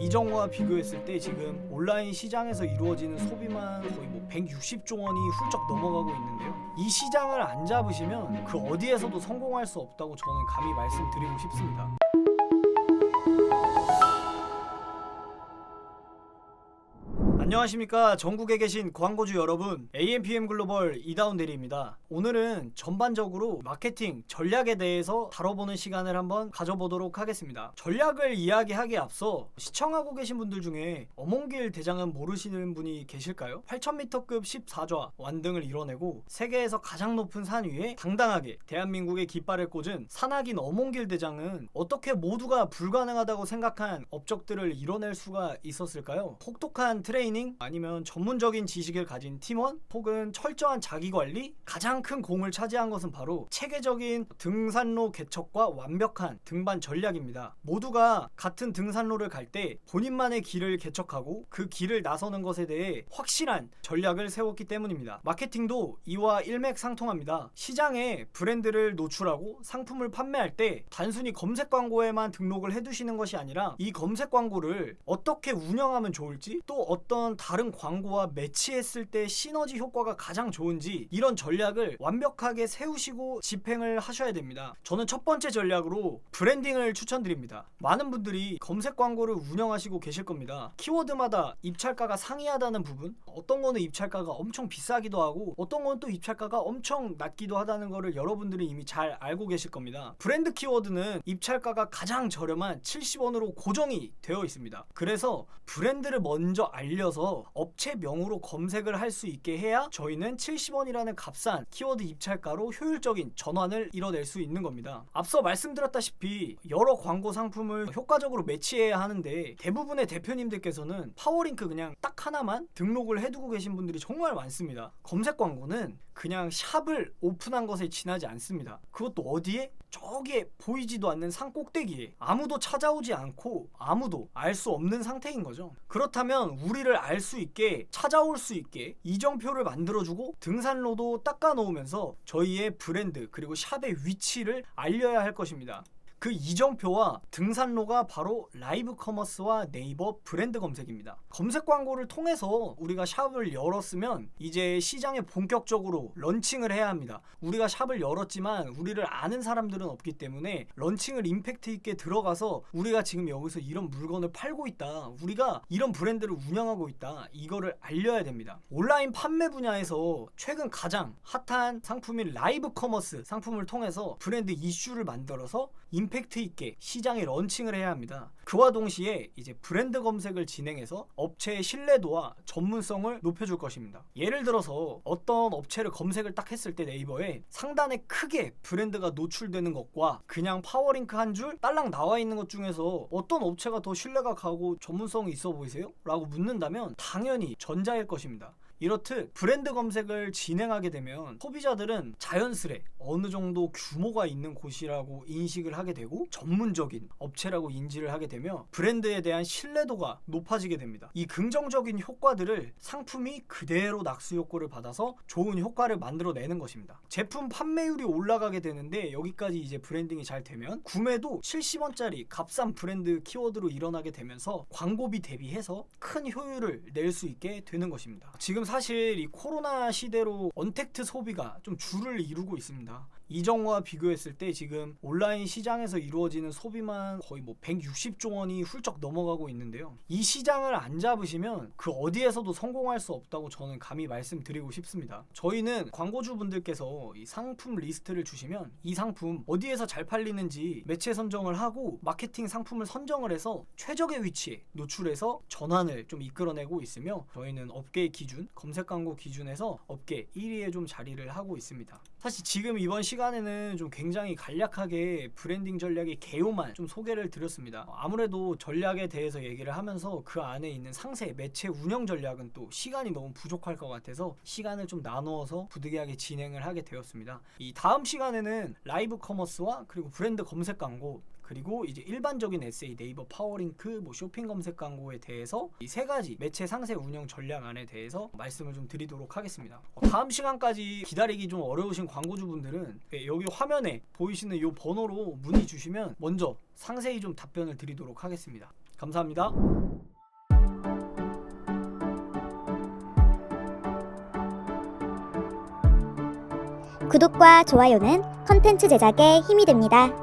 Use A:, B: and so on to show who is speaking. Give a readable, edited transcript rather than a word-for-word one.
A: 이전과 비교했을 때 지금 온라인 시장에서 이루어지는 소비만 거의 160조 원이 훌쩍 넘어가고 있는데요. 이 시장을 안 잡으시면 그 어디에서도 성공할 수 없다고 저는 감히 말씀드리고 싶습니다. 안녕하십니까. 전국에 계신 광고주 여러분, AMPM 글로벌 이다운 대리입니다. 오늘은 전반적으로 마케팅 전략에 대해서 다뤄보는 시간을 한번 가져보도록 하겠습니다. 전략을 이야기하기에 앞서 시청하고 계신 분들 중에 어몽길 대장은 모르시는 분이 계실까요? 8000m급 14좌 완등을 이뤄내고 세계에서 가장 높은 산 위에 당당하게 대한민국의 깃발을 꽂은 산악인 어몽길 대장은 어떻게 모두가 불가능하다고 생각한 업적들을 이뤄낼 수가 있었을까요? 혹독한 트레이닝, 아니면 전문적인 지식을 가진 팀원, 혹은 철저한 자기관리, 가장 큰 공을 차지한 것은 바로 체계적인 등산로 개척과 완벽한 등반 전략입니다. 모두가 같은 등산로를 갈 때 본인만의 길을 개척하고 그 길을 나서는 것에 대해 확실한 전략을 세웠기 때문입니다. 마케팅도 이와 일맥상통합니다. 시장에 브랜드를 노출하고 상품을 판매할 때 단순히 검색 광고에만 등록을 해두시는 것이 아니라 이 검색 광고를 어떻게 운영하면 좋을지, 또 어떤 다른 광고와 매치했을 때 시너지 효과가 가장 좋은지, 이런 전략을 완벽하게 세우시고 집행을 하셔야 됩니다. 저는 첫 번째 전략으로 브랜딩을 추천드립니다. 많은 분들이 검색 광고를 운영하시고 계실 겁니다. 키워드마다 입찰가가 상이하다는 부분, 어떤 거는 입찰가가 엄청 비싸기도 하고 어떤 건 또 입찰가가 엄청 낮기도 하다는 거를 여러분들이 이미 잘 알고 계실 겁니다. 브랜드 키워드는 입찰가가 가장 저렴한 70원으로 고정이 되어 있습니다. 그래서 브랜드를 먼저 알려서 업체명으로 검색을 할 수 있게 해야 저희는 70원이라는 값싼 키워드 입찰가로 효율적인 전환을 이뤄낼 수 있는 겁니다. 앞서 말씀드렸다시피 여러 광고 상품을 효과적으로 매치해야 하는데 대부분의 대표님들께서는 파워링크 그냥 딱 하나만 등록을 해두고 계신 분들이 정말 많습니다. 검색 광고는 그냥 샵을 오픈한 것에 지나지 않습니다. 그것도 어디에? 저기에 보이지도 않는 산 꼭대기에 아무도 찾아오지 않고 아무도 알 수 없는 상태인 거죠. 그렇다면 우리를 알 수 있게, 찾아올 수 있게 이정표를 만들어주고 등산로도 닦아놓으면서 저희의 브랜드 그리고 샵의 위치를 알려야 할 것입니다. 그 이정표와 등산로가 바로 라이브 커머스와 네이버 브랜드 검색입니다. 검색 광고를 통해서 우리가 샵을 열었으면 이제 시장에 본격적으로 런칭을 해야 합니다. 우리가 샵을 열었지만 우리를 아는 사람들은 없기 때문에 런칭을 임팩트 있게 들어가서 우리가 지금 여기서 이런 물건을 팔고 있다, 우리가 이런 브랜드를 운영하고 있다, 이거를 알려야 됩니다. 온라인 판매 분야에서 최근 가장 핫한 상품인 라이브 커머스 상품을 통해서 브랜드 이슈를 만들어서 임팩트 있게 시장에 런칭을 해야 합니다. 그와 동시에 이제 브랜드 검색을 진행해서 업체의 신뢰도와 전문성을 높여줄 것입니다. 예를 들어서 어떤 업체를 검색을 딱 했을 때 네이버에 상단에 크게 브랜드가 노출되는 것과 그냥 파워링크 한 줄 딸랑 나와 있는 것 중에서 어떤 업체가 더 신뢰가 가고 전문성이 있어 보이세요? 라고 묻는다면 당연히 전자일 것입니다. 이렇듯 브랜드 검색을 진행하게 되면 소비자들은 자연스레 어느 정도 규모가 있는 곳이라고 인식을 하게 되고 전문적인 업체라고 인지를 하게 되며 브랜드에 대한 신뢰도가 높아지게 됩니다. 이 긍정적인 효과들을 상품이 그대로 낙수 효과를 받아서 좋은 효과를 만들어내는 것입니다. 제품 판매율이 올라가게 되는데 여기까지 이제 브랜딩이 잘 되면 구매도 70원짜리 값싼 브랜드 키워드로 일어나게 되면서 광고비 대비해서 큰 효율을 낼 수 있게 되는 것입니다. 지금 사실 이 코로나 시대로 언택트 소비가 좀 줄을 이루고 있습니다. 이전과 비교했을 때 지금 온라인 시장에서 이루어지는 소비만 거의 160조 원이 훌쩍 넘어가고 있는데요. 이 시장을 안 잡으시면 그 어디에서도 성공할 수 없다고 저는 감히 말씀드리고 싶습니다. 저희는 광고주분들께서 이 상품 리스트를 주시면 이 상품 어디에서 잘 팔리는지 매체 선정을 하고 마케팅 상품을 선정을 해서 최적의 위치에 노출해서 전환을 좀 이끌어내고 있으며 저희는 업계의 기준, 검색 광고 기준에서 업계 1위에 좀 자리를 하고 있습니다. 사실 지금 이번 시간에는 좀 굉장히 간략하게 브랜딩 전략의 개요만 좀 소개를 드렸습니다. 아무래도 전략에 대해서 얘기를 하면서 그 안에 있는 상세, 매체 운영 전략은 또 시간이 너무 부족할 것 같아서 시간을 좀 나누어서 부득이하게 진행을 하게 되었습니다. 이 다음 시간에는 라이브 커머스와 그리고 브랜드 검색 광고, 그리고 이제 일반적인 SA, 네이버 파워링크, 쇼핑 검색 광고에 대해서 이 세 가지 매체 상세 운영 전략안에 대해서 말씀을 좀 드리도록 하겠습니다. 다음 시간까지 기다리기 좀 어려우신 광고주분들은 여기 화면에 보이시는 이 번호로 문의 주시면 먼저 상세히 좀 답변을 드리도록 하겠습니다. 감사합니다.
B: 구독과 좋아요는 컨텐츠 제작에 힘이 됩니다.